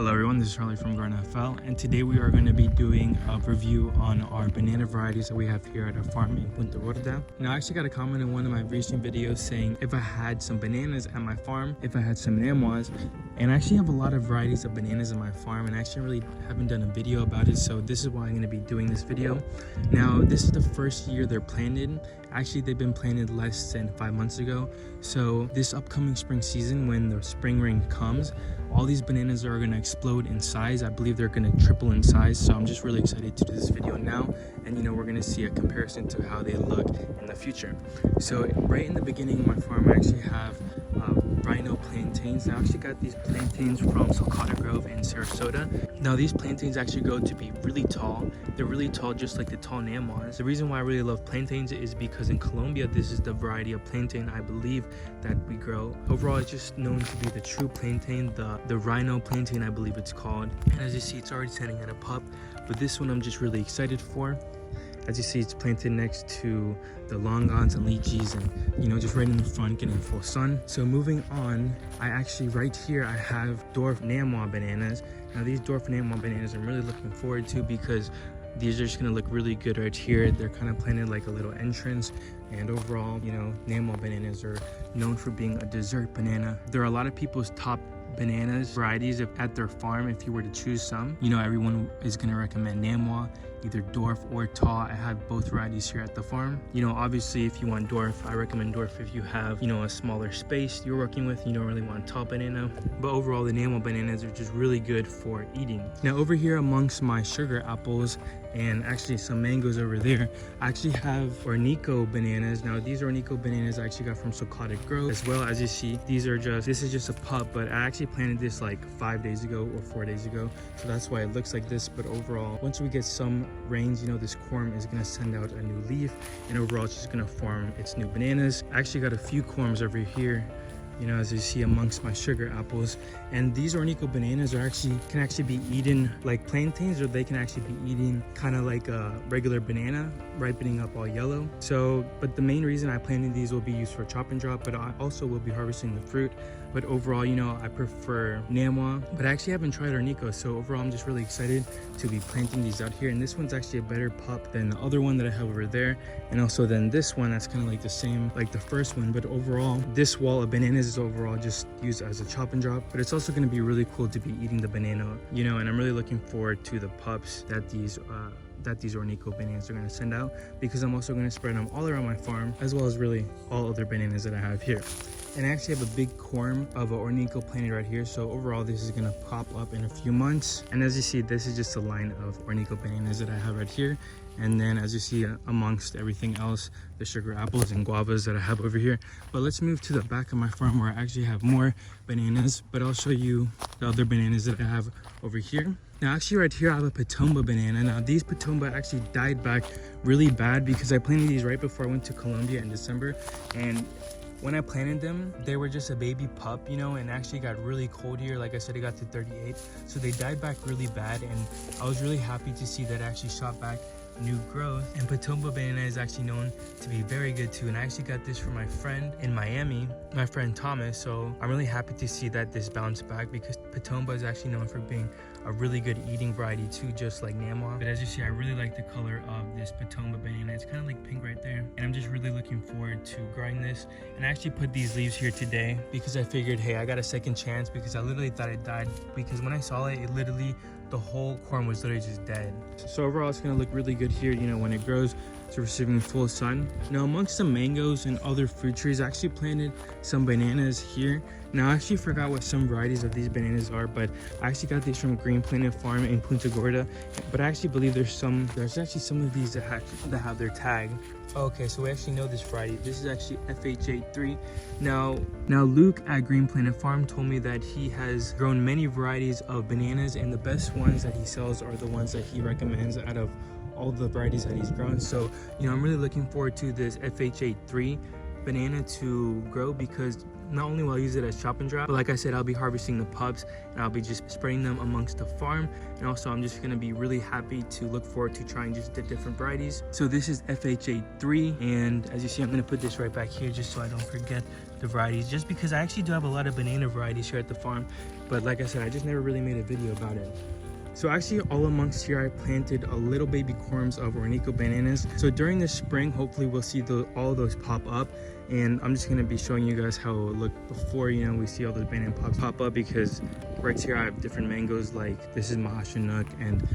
Hello everyone, this is Charlie from Greenplanet Farm, and today we are going to be doing a review on our banana varieties that we have here at our farm in Punta Gorda. Now I actually got a comment in one of my recent videos saying if I had some bananas at my farm, if I had some namwas, and I actually have a lot of varieties of bananas in my farm and I actually really haven't done a video about it, so this is why I'm going to be doing this video. Now this is the first year they're planted. Actually, they've been planted less than 5 months ago. So this upcoming spring season, when the spring rain comes, all these bananas are going to explode in size. I believe they're going to triple in size. So I'm just really excited to do this video now. And we're going to see a comparison to how they look in the future. So right in the beginning of my farm, I actually have Rhino plantains. I actually got these plantains from Sulcata Grove in Sarasota. Now these plantains actually grow to be really tall. They're really tall, just like the tall namwas. The reason why I really love plantains is because in Colombia, this is the variety of plantain I believe that we grow. Overall, it's just known to be the true plantain, the Rhino plantain, I believe it's called. And as you see, it's already setting at a pup, but this one I'm just really excited for. As you see, it's planted next to the longans and lychees, and just right in the front, getting full sun. So moving on, I actually right here I have Dwarf Nam bananas. Now these Dwarf Nam bananas I'm really looking forward to because these are just gonna look really good right here. They're kind of planted like a little entrance, and overall, Namwa bananas are known for being a dessert banana. There are a lot of people's top bananas varieties at their farm. If you were to choose some, everyone is going to recommend Namwa, either Dwarf or Tall. I have both varieties here at the farm. Obviously if you want Dwarf, I recommend Dwarf if you have a smaller space you're working with, you don't really want Tall banana. But overall, the Namwa bananas are just really good for eating. Now over here amongst my sugar apples and actually some mangoes over there, I actually have Ornico bananas. Now these Ornico bananas I actually got from Sulcata Grove as well. As you see, this is just a pup, but I actually planted this like 5 days ago or 4 days ago, so that's why it looks like this. But overall, once we get some rains, this corm is going to send out a new leaf, and overall it's just going to form its new bananas. I actually got a few corms over here, as you see amongst my sugar apples. And these Ornico bananas can actually be eaten like plantains, or they can actually be eaten kind of like a regular banana, ripening up all yellow. So, but the main reason I planted these will be used for chop and drop, but I also will be harvesting the fruit. But overall, I prefer Namwa, but I actually haven't tried Ornico. So overall, I'm just really excited to be planting these out here. And this one's actually a better pup than the other one that I have over there. And also then this one, that's kind of like the same, like the first one. But overall, this wall of bananas is overall just used as a chop and drop. But it's also going to be really cool to be eating the banana, and I'm really looking forward to the pups that these Ornico bananas are going to send out, because I'm also going to spread them all around my farm, as well as really all other bananas that I have here. And I actually have a big corm of an Ornico planted right here, so overall this is going to pop up in a few months. And as you see, this is just a line of Ornico bananas that I have right here. And then as you see, amongst everything else, the sugar apples and guavas that I have over here. But let's move to the back of my farm where I actually have more bananas, but I'll show you the other bananas that I have over here. Now actually right here I have a Potomba banana. Now these Potomba actually died back really bad because I planted these right before I went to Colombia in December, and when I planted them, they were just a baby pup, and actually got really cold here. Like I said, it got to 38, so they died back really bad, and I was really happy to see that it actually shot back new growth. And Potomba banana is actually known to be very good too, and I actually got this from my friend in Miami, my friend Thomas. So I'm really happy to see that this bounced back, because Potomba is actually known for being a really good eating variety too, just like Namwa. But as you see, I really like the color of this Potomba banana. It's kind of like pink right there, and I'm just really looking forward to growing this. And I actually put these leaves here today because I figured, hey, I got a second chance, because I literally thought it died, because when I saw it, the whole corm was literally just dead. So overall, it's gonna look really good here, when it grows. It's receiving full sun. Now amongst some mangoes and other fruit trees, I actually planted some bananas here. Now I actually forgot what some varieties of these bananas are, but I actually got these from Greenplanet Farm in Punta Gorda. But I actually believe there's actually some of these that have their tag. Okay, so we actually know this variety. This is actually FHIA 3. Now Luke at Greenplanet Farm told me that he has grown many varieties of bananas, and the best ones that he sells are the ones that he recommends out of all the varieties that he's grown. So I'm really looking forward to this FHIA 3 banana to grow, because Not only will I use it as chop and drop, but like I said, I'll be harvesting the pups and I'll be just spreading them amongst the farm. And also I'm just gonna be really happy to look forward to trying just the different varieties. So this is FHIA 3, and as you see, I'm gonna put this right back here just so I don't forget the varieties, just because I actually do have a lot of banana varieties here at the farm, but like I said, I just never really made a video about it. So actually all amongst here I planted a little baby corms of Ornico bananas. So during the spring, hopefully we'll see all those pop up, and I'm just going to be showing you guys how it will look before, you know, we see all those banana pops pop up, because right here I have different mangoes, like this is Mahashinook, and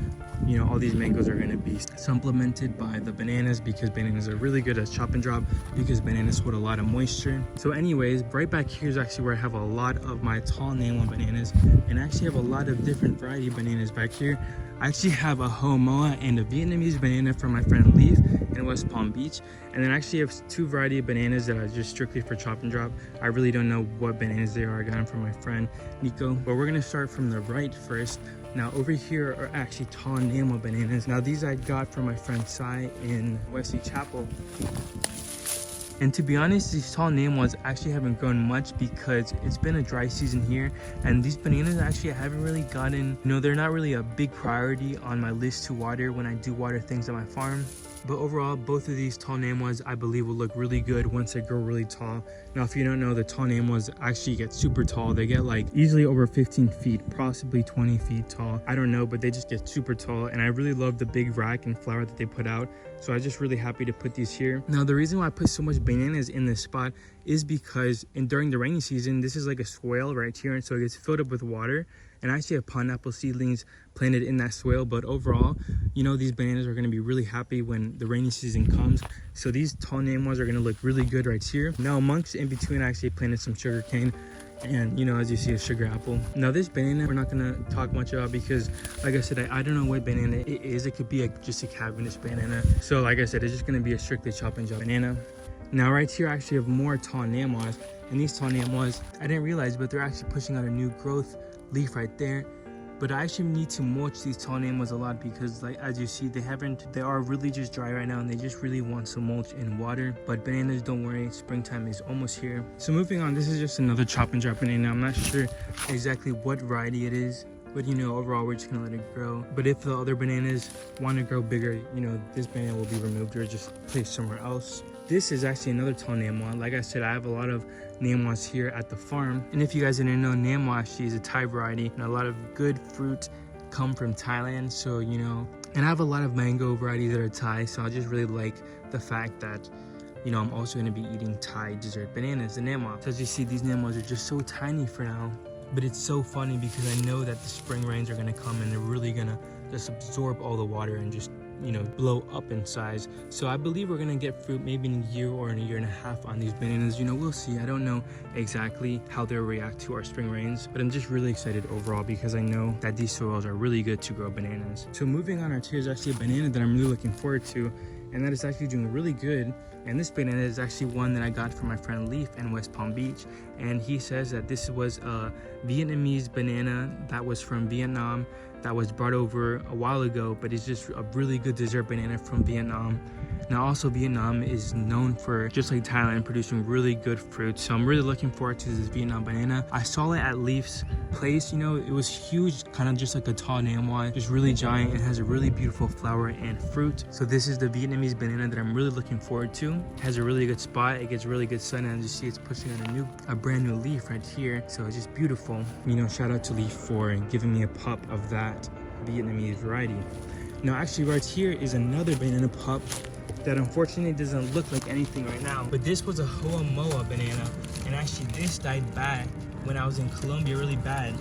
you know, all these mangoes are going to be supplemented by the bananas, because bananas are really good as chop and drop, because bananas hold a lot of moisture. So anyways, right back here is actually where I have a lot of my tall namwa bananas, and I actually have a lot of different variety bananas back here. I actually have a Hua Moa and a Vietnamese banana from my friend Leaf in West Palm Beach, and then I actually have 2 variety of bananas that are just strictly for chop and drop. I really don't know what bananas they are. I got them from my friend Nico, but we're gonna start from the right first. Now over here are actually tall namwa bananas. Now these I got from my friend Sai in Wesley Chapel. And to be honest, these tall namwas actually haven't grown much because it's been a dry season here, and these bananas actually I haven't really gotten, you know, they're not really a big priority on my list to water when I do water things at my farm. But overall, both of these tall namwas I believe will look really good once they grow really tall. Now if you don't know, the tall namwas actually get super tall. They get like easily over 15 feet, possibly 20 feet tall. I don't know, but they just get super tall, and I really love the big rack and flower that they put out. So I'm just really happy to put these here. Now the reason why I put so much bananas in this spot is because during the rainy season, this is like a swale right here, and so it gets filled up with water. And I actually have pineapple seedlings planted in that swale, but overall, you know, these bananas are going to be really happy when the rainy season comes. So these tall namwas are going to look really good right here. Now amongst in between, I actually planted some sugar cane, and you know, as you see, a sugar apple. Now this banana we're not going to talk much about because like I said, I don't know what banana it is. It could be just a Cavendish banana. So like I said, it's just going to be a strictly chop and drop banana. Now right here I actually have more tall namwas, and these tall namwas I didn't realize, but they're actually pushing out a new growth leaf right there. But I actually need to mulch these tall namwas a lot because, like, as you see, they are really just dry right now, and they just really want some mulch and water. But bananas, don't worry, springtime is almost here. So moving on, this is just another chop and drop banana. I'm not sure exactly what variety it is, but you know, overall we're just gonna let it grow. But if the other bananas want to grow bigger, you know, this banana will be removed or just placed somewhere else. This is actually another tall namwa. Like I said, I have a lot of namwas here at the farm, and if you guys didn't know, namwa actually is a Thai variety, and a lot of good fruit come from Thailand. So you know, and I have a lot of mango varieties that are Thai, so I just really like the fact that, you know, I'm also going to be eating Thai dessert bananas, the namwa. So as you see, these namwas are just so tiny for now, but it's so funny because I know that the spring rains are going to come and they're really going to just absorb all the water and just, you know, blow up in size. So I believe we're gonna get fruit maybe in a year or in a year and a half on these bananas. You know, we'll see. I don't know exactly how they'll react to our spring rains, but I'm just really excited overall because I know that these soils are really good to grow bananas. So moving on, here's actually a banana that I'm really looking forward to, and that is actually doing really good. And this banana is actually one that I got from my friend Leaf in West Palm Beach, and he says that this was a Vietnamese banana that was from Vietnam that was brought over a while ago, but it's just a really good dessert banana from Vietnam. Now also, Vietnam is known for, just like Thailand, producing really good fruit, so I'm really looking forward to this Vietnam banana. I saw it at Leaf's place. You know, it was huge, kind of just like a tall namwa, just really giant. It has a really beautiful flower and fruit. So this is the Vietnamese banana that I'm really looking forward to. It has a really good spot, it gets really good sun, and as you see, it's pushing out a brand new leaf right here, so it's just beautiful. You know, shout out to Leaf for giving me a pup of that Vietnamese variety. Now actually right here is another banana pup that unfortunately doesn't look like anything right now, but this was a Hua Moa banana, and actually this died bad when I was in Colombia, really bad.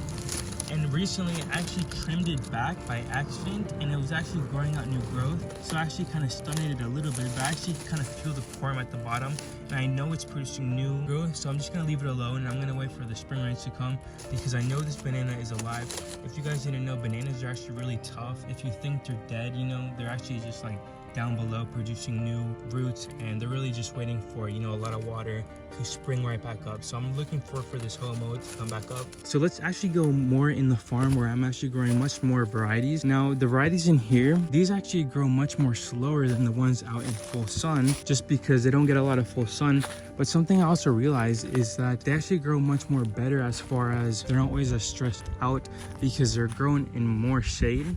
And recently I actually trimmed it back by accident, and it was actually growing out new growth, so I actually kind of stunned it a little bit, but I actually kind of feel the form at the bottom, and I know it's producing new growth, so I'm just gonna leave it alone, and I'm gonna wait for the spring rains to come because I know this banana is alive. If you guys didn't know, bananas are actually really tough. If you think they're dead, you know, they're actually just like down below producing new roots, and they're really just waiting for, you know, a lot of water to spring right back up. So I'm looking forward for this Hua Moa to come back up. So let's actually go more in the farm where I'm actually growing much more varieties. Now the varieties in here, these actually grow much more slower than the ones out in full sun, just because they don't get a lot of full sun. But something I also realized is that they actually grow much more better, as far as they're not always as stressed out because they're grown in more shade.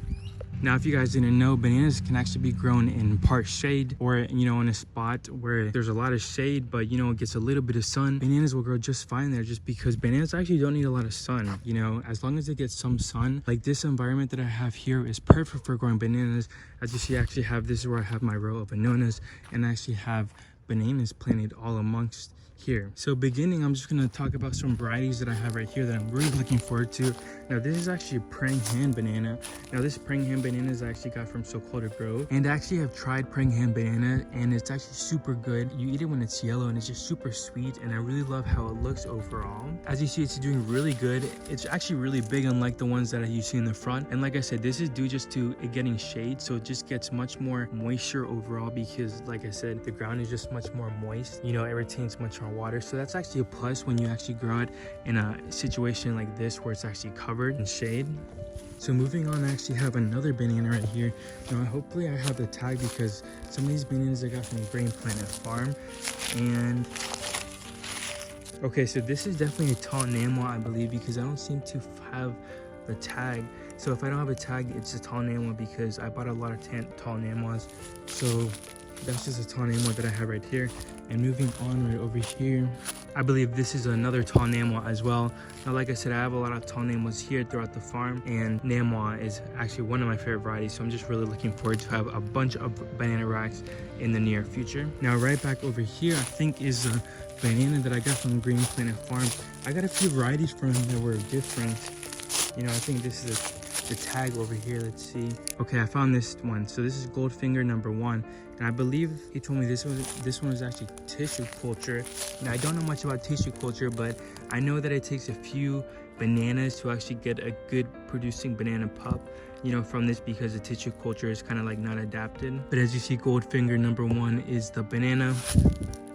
Now, if you guys didn't know, bananas can actually be grown in part shade, or, you know, in a spot where there's a lot of shade, but, you know, it gets a little bit of sun. Bananas will grow just fine there, just because bananas actually don't need a lot of sun. You know, as long as they get some sun, like this environment that I have here is perfect for growing bananas. As you see, I actually have, this is where I have my row of bananas, and I actually have bananas planted all amongst here. So beginning, I'm just going to talk about some varieties that I have right here that I'm really looking forward to. Now this is actually a praying hand banana. Now this praying hand banana is actually got from Sulcata Grove, and I actually have tried praying hand banana, and it's actually super good. You eat it when it's yellow, and it's just super sweet, and I really love how it looks overall. As you see, it's doing really good. It's actually really big, unlike the ones that you see in the front. And like I said, this is due just to it getting shade, so it just gets much more moisture overall, because like I said, the ground is just much more moist. You know, it retains much more water, so that's actually a plus when you actually grow it in a situation like this where it's actually covered in shade. So moving on, I actually have another banana right here. Now hopefully I have the tag, because some of these bananas I got from Greenplanet Farm. And okay, so this is definitely a tall namwa, I believe, because I don't seem to have the tag. So if I don't have a tag, it's a tall namwa, because I bought a lot of tall namwas. So that's just a tall namwa that I have right here. And moving on right over here, I believe this is another tall namwa as well. Now, like I said, I have a lot of tall namwas here throughout the farm, and namwa is actually one of my favorite varieties. So I'm just really looking forward to have a bunch of banana racks in the near future. Now, right back over here, I think is a banana that I got from Greenplanet Farm. I got a few varieties from them that were different. You know, I think this is the tag over here. Let's see. Okay, I found this one. So this is Goldfinger #1, and I believe he told me this one was actually tissue culture. Now I don't know much about tissue culture, but I know that it takes a few bananas to actually get a good producing banana pup, you know, from this, because the tissue culture is kind of like not adapted. But as you see, Goldfinger #1 is the banana.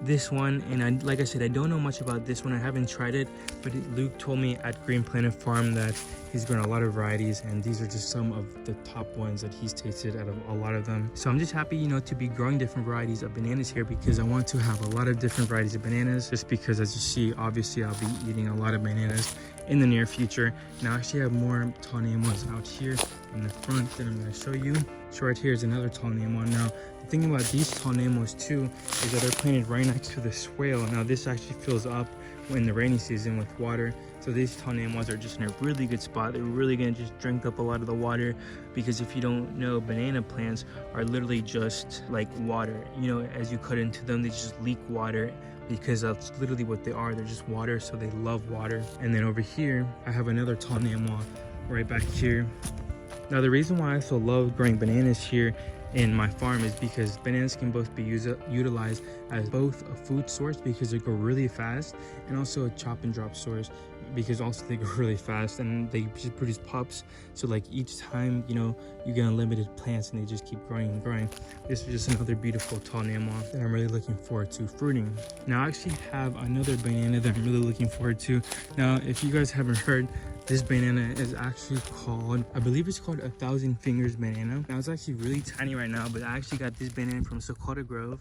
This one, and like I said, I don't know much about this one. I haven't tried it, but Luke told me at Greenplanet Farm that he's grown a lot of varieties, and these are just some of the top ones that he's tasted out of a lot of them. So I'm just happy, you know, to be growing different varieties of bananas here, because I want to have a lot of different varieties of bananas, just because, as you see, obviously I'll be eating a lot of bananas in the near future. Now I actually have more tall namwas out here in the front that I'm going to show you. So right here is another tall namwa. Now the thing about these tall namwas too is that they're planted right next to the swale. Now this actually fills up in the rainy season with water. So these tall namwas are just in a really good spot. They're really going to just drink up a lot of the water, because if you don't know, banana plants are literally just like water. You know, as you cut into them, they just leak water, because that's literally what they are. They're just water, so they love water. And then over here, I have another tall namwa right back here. Now the reason why I so love growing bananas here in my farm is because bananas can both be utilized as both a food source, because they grow really fast, and also a chop and drop source, because also they grow really fast and they just produce pups. So like each time, you know, you get unlimited plants and they just keep growing and growing. This is just another beautiful tall namwa that I'm really looking forward to fruiting. Now I actually have another banana that I'm really looking forward to. Now if you guys haven't heard, this banana is actually called, I believe it's called 1,000 Fingers banana. Now it's actually really tiny right now, but I actually got this banana from Sulcata Grove.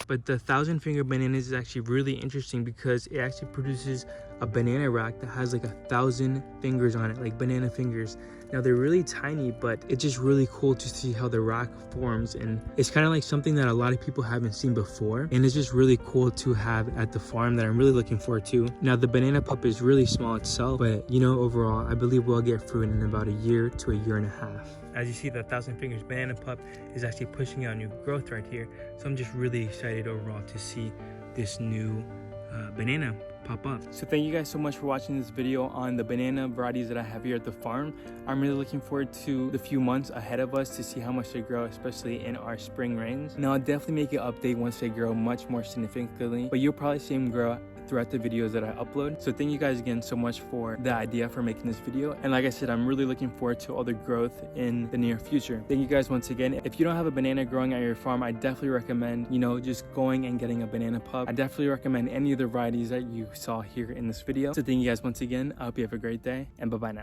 But the 1,000 Finger banana is actually really interesting, because it actually produces a banana rack that has like 1,000 fingers on it, like banana fingers. Now they're really tiny, but it's just really cool to see how the rack forms, and it's kind of like something that a lot of people haven't seen before, and it's just really cool to have at the farm that I'm really looking forward to. Now the banana pup is really small itself, but you know, overall I believe we'll get fruit in about a year to a year and a half. As you see, the 1,000 Fingers banana pup is actually pushing out new growth right here, so I'm just really excited overall to see this new banana pop up. So thank you guys so much for watching this video on the banana varieties that I have here at the farm. I'm really looking forward to the few months ahead of us to see how much they grow, especially in our spring rains. Now I'll definitely make an update once they grow much more significantly, but you'll probably see them grow throughout the videos that I upload. So thank you guys again so much for the idea for making this video. And like I said, I'm really looking forward to all the growth in the near future. Thank you guys once again. If you don't have a banana growing at your farm, I definitely recommend, just going and getting a banana pub. I definitely recommend any of the varieties that you saw here in this video. So thank you guys once again. I hope you have a great day, and bye-bye now.